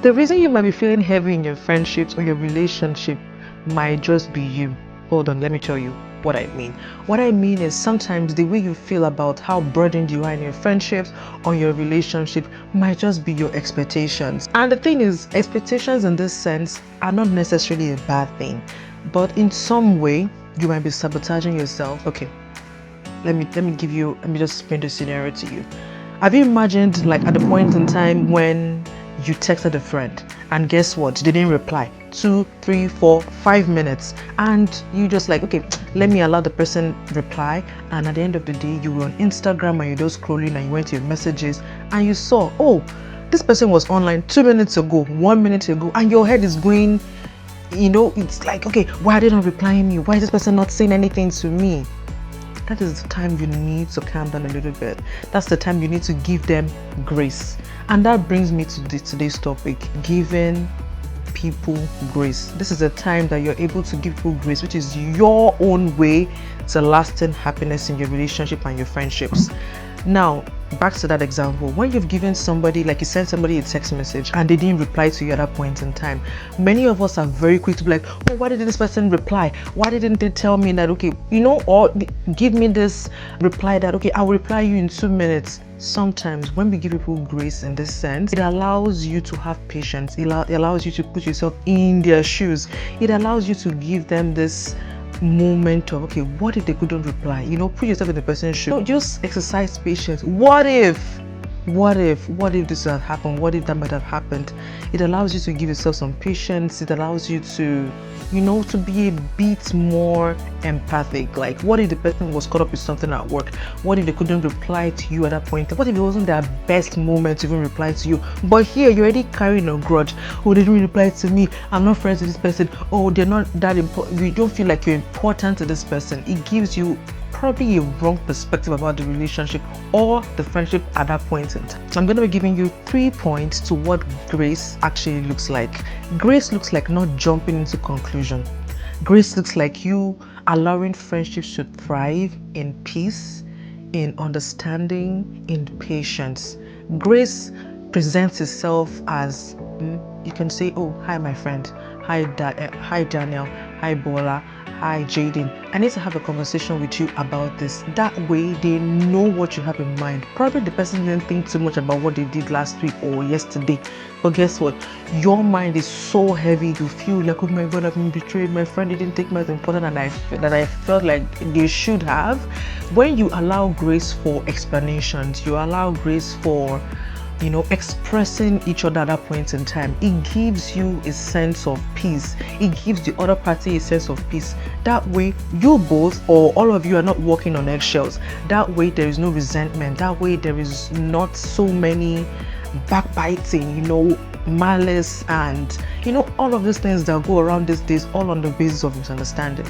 The reason you might be feeling heavy in your friendships or your relationship might just be you. Hold on, let me tell you what I mean. What I mean is sometimes the way you feel about how burdened you are in your friendships or your relationship might just be your expectations. And the thing is, expectations in this sense are not necessarily a bad thing, but in some way you might be sabotaging yourself. Okay, let me just paint a scenario to you. Have you imagined, like, at the point in time when you texted a friend and guess what, they didn't reply 2, 3, 4, 5 minutes, and you just like, okay, let me allow the person reply, and at the end of the day you were on Instagram and you're just scrolling and you went to your messages and you saw, oh, this person was online 2 minutes ago, 1 minute ago, and your head is going, it's like, okay, why are they not replying me? Why is this person not saying anything to me? That is the time you need to calm down a little bit. That's the time you need to give them grace. And that brings me to today's topic, giving people grace. This is a time that you're able to give people grace, which is your own way to lasting happiness in your relationship and your friendships. Now, back to that example, when you've given somebody, like you sent somebody a text message and they didn't reply to you at that point in time, many of us are very quick to be like, oh, why didn't this person reply? Why didn't they tell me that, okay, or give me this reply that, okay, I'll reply you in 2 minutes. Sometimes when we give people grace in this sense, it allows you to have patience. It allows you to put yourself in their shoes. It allows you to give them this moment of, okay, what if they couldn't reply? Put yourself in the person's shoes. Just exercise patience. What if this had happened? What if that might have happened? It allows you to give yourself some patience. It allows you to to be a bit more empathic. Like, what if the person was caught up with something at work? What if they couldn't reply to you at that point? What if it wasn't their best moment to even reply to you? But here you're already carrying a grudge. Oh, they didn't reply to me, I'm not friends with this person. Oh, they're not that important. You don't feel like you're important to this person. It gives you probably a wrong perspective about the relationship or the friendship at that point in time. So I'm going to be giving you 3 points to what grace actually looks like. Grace looks like not jumping into conclusion. Grace looks like you allowing friendships to thrive in peace, in understanding, in patience. Grace presents itself as, you can say, oh, hi my friend, hi Daniel, hi Bola, hi Jaden, I need to have a conversation with you about this. That way they know what you have in mind. Probably the person didn't think too much about what they did last week or yesterday, but guess what, your mind is so heavy, you feel like, oh my god, I've been betrayed, my friend didn't take me as important and that I felt like they should have. When you allow grace for explanations, you allow grace for expressing each other at that point in time, it gives you a sense of peace. It gives the other party a sense of peace. That way you both, or all of you, are not walking on eggshells. That way there is no resentment. That way there is not so many backbiting, malice, and all of these things that go around these days, all on the basis of misunderstanding.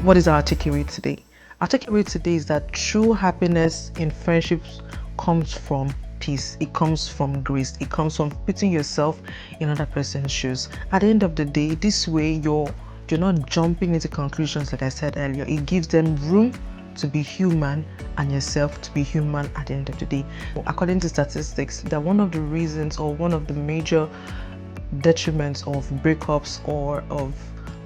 What is our takeaway today? Our takeaway today is that true happiness in friendships comes from peace. It comes from grace. It comes from putting yourself in another person's shoes. At the end of the day, this way you're not jumping into conclusions. Like I said earlier, it gives them room to be human and yourself to be human at the end of the day. According to statistics, that one of the reasons or one of the major detriments of breakups or of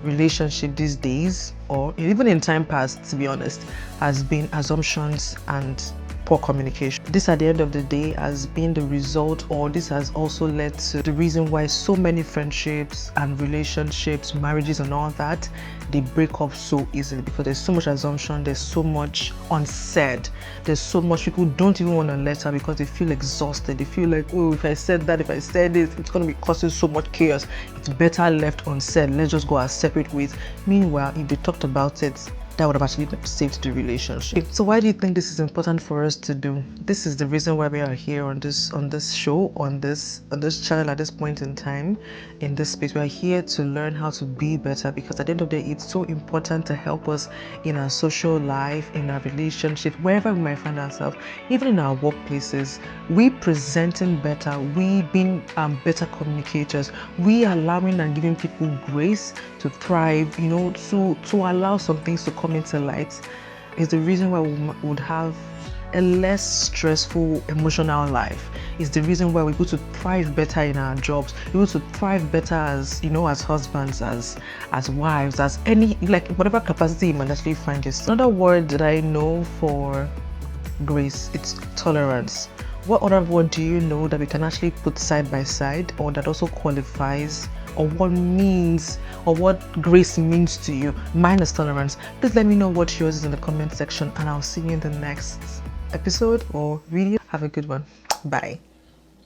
relationship these days, or even in time past, to be honest, has been assumptions and poor communication. This at the end of the day has been the result, or this has also led to the reason why so many friendships and relationships, marriages and all that, they break up so easily, because there's so much assumption, there's so much unsaid, there's so much people don't even want to let her because they feel exhausted. They feel like, oh, if I said that, if I said this, it's going to be causing so much chaos. It's better left unsaid. Let's just go our separate ways. Meanwhile, if they talked about it, that would have actually saved the relationship. So why do you think this is important for us to do? This is the reason why we are here on this show, on this channel at this point in time, in this space. We are here to learn how to be better, because at the end of the day, it's so important to help us in our social life, in our relationship, wherever we might find ourselves, even in our workplaces. We presenting better, we being better communicators, we allowing and giving people grace to thrive, to allow some things to come into light, is the reason why we would have a less stressful emotional life. It's the reason why we're able to thrive better in our jobs, we're able to thrive better as, you know, as husbands, as wives, as any, like, whatever capacity you might actually find yourself. Another word that I know for grace, it's tolerance. What other word do you know that we can actually put side by side, or that also qualifies, or what means, or what grace means to you? Mine is tolerance. Please let me know what yours is in the comment section, and I'll see you in the next episode or video. Have a good one. Bye.